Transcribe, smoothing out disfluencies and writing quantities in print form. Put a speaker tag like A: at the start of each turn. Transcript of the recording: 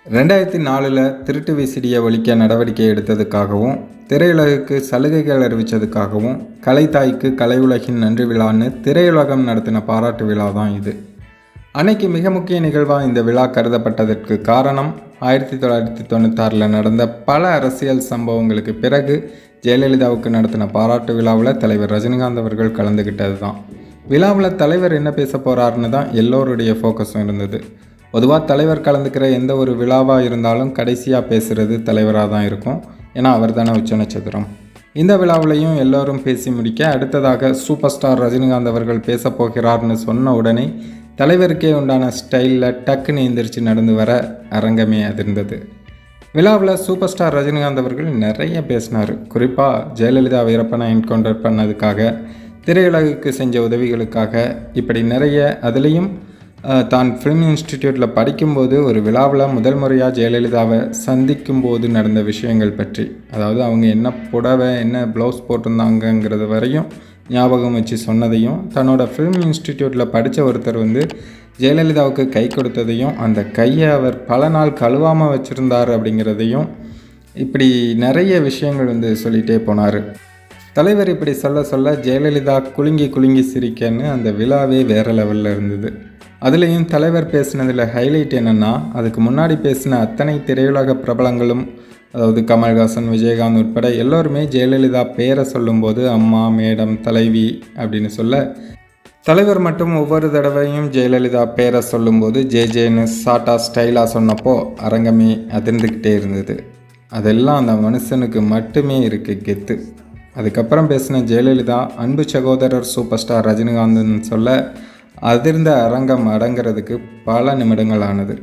A: 2004 திருட்டு விசிடியை ஒழிக்க நடவடிக்கை எடுத்ததுக்காகவும் திரையுலகுக்கு சலுகைகள் அறிவித்ததுக்காகவும் கலைத்தாய்க்கு கலையுலகின் நன்றி விழான்னு திரையுலகம் நடத்தின பாராட்டு விழா தான் இது. அன்னைக்கு மிக முக்கிய நிகழ்வாக இந்த விழா கருதப்பட்டதற்கு காரணம் 1996 நடந்த பல அரசியல் சம்பவங்களுக்கு பிறகு ஜெயலலிதாவுக்கு நடத்தின பாராட்டு விழாவில் தலைவர் ரஜினிகாந்த் அவர்கள் கலந்துக்கிட்டது தான். விழாவில் தலைவர் என்ன பேச போகிறாருன்னு தான் எல்லோருடைய ஃபோக்கஸும் இருந்தது. பொதுவாக தலைவர் கலந்துக்கிற எந்த ஒரு விழாவாக இருந்தாலும் கடைசியாக பேசுகிறது தலைவராக தான் இருக்கும். ஏன்னா அவர் தானே உச்ச நட்சத்திரம். இந்த விழாவிலையும் எல்லோரும் பேசி முடிக்க அடுத்ததாக சூப்பர் ஸ்டார் ரஜினிகாந்த் அவர்கள் பேச போகிறார்னு சொன்ன உடனே தலைவருக்கே உண்டான ஸ்டைலில் டக்குன்னு எந்திரிச்சு நடந்து வர அரங்கமே அதிர்ந்தது. விழாவில் சூப்பர் ஸ்டார் ரஜினிகாந்த் அவர்கள் நிறைய பேசினார். குறிப்பாக ஜெயலலிதா வீரப்பனை என்கவுண்டர் பண்ணதுக்காக, திரையுலகுக்கு செஞ்ச உதவிகளுக்காக, இப்படி நிறைய. அதுலேயும் தான் ஃபிலிம் இன்ஸ்டிடியூட்டில் படிக்கும்போது ஒரு விழாவில் முதல் முறையாக ஜெயலலிதாவை சந்திக்கும் போது நடந்த விஷயங்கள் பற்றி, அதாவது அவங்க என்ன புடவை என்ன ப்ளவுஸ் போட்டிருந்தாங்கங்கிறது வரையும் ஞாபகம் வச்சு சொன்னதையும், தன்னோட ஃபிலிம் இன்ஸ்டிடியூட்டில் படித்த ஒருத்தர் ஜெயலலிதாவுக்கு கை கொடுத்ததையும், அந்த கையை அவர் பல நாள் கழுவாமல் வச்சுருந்தார் அப்படிங்கிறதையும், இப்படி நிறைய விஷயங்கள் சொல்லிகிட்டே போனார். தலைவர் இப்படி சொல்ல ஜெயலலிதா குலுங்கி சிரிக்கன்னு அந்த விழாவே வேறு லெவலில் இருந்தது. அதுலேயும் தலைவர் பேசினதில் ஹைலைட் என்னென்னா, அதுக்கு முன்னாடி பேசின அத்தனை திரையுலக பிரபலங்களும், அதாவது கமல்ஹாசன், விஜயகாந்த் உட்பட எல்லோருமே ஜெயலலிதா பேரை சொல்லும்போது அம்மா, மேடம், தலைவி அப்படின்னு சொல்ல, தலைவர் மட்டும் ஒவ்வொரு தடவையும் ஜெயலலிதா பேரை சொல்லும்போது ஜேன்னு ஷார்ட்டாக ஸ்டைலாக சொன்னப்போ அரங்கமே அதிர்ந்துக்கிட்டே இருந்தது. அதெல்லாம் அந்த மனுஷனுக்கு மட்டுமே இருக்குது கெத்து. அதுக்கப்புறம் பேசின ஜெயலலிதா அன்பு சகோதரர் சூப்பர் ஸ்டார் ரஜினிகாந்த்னு சொல்ல அதிர்ந்த அரங்கம் அடங்கிறதுக்கு பல நிமிடங்கள் ஆனது.